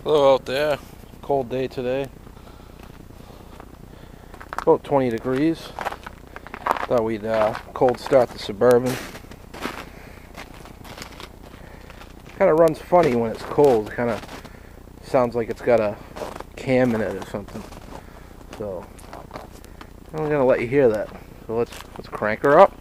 Hello out there. Cold day today. About 20 degrees. Thought we'd cold start the Suburban. Kind of runs funny when it's cold. Kind of sounds like it's got a cam in it or something. So I'm gonna let you hear that. So let's crank her up.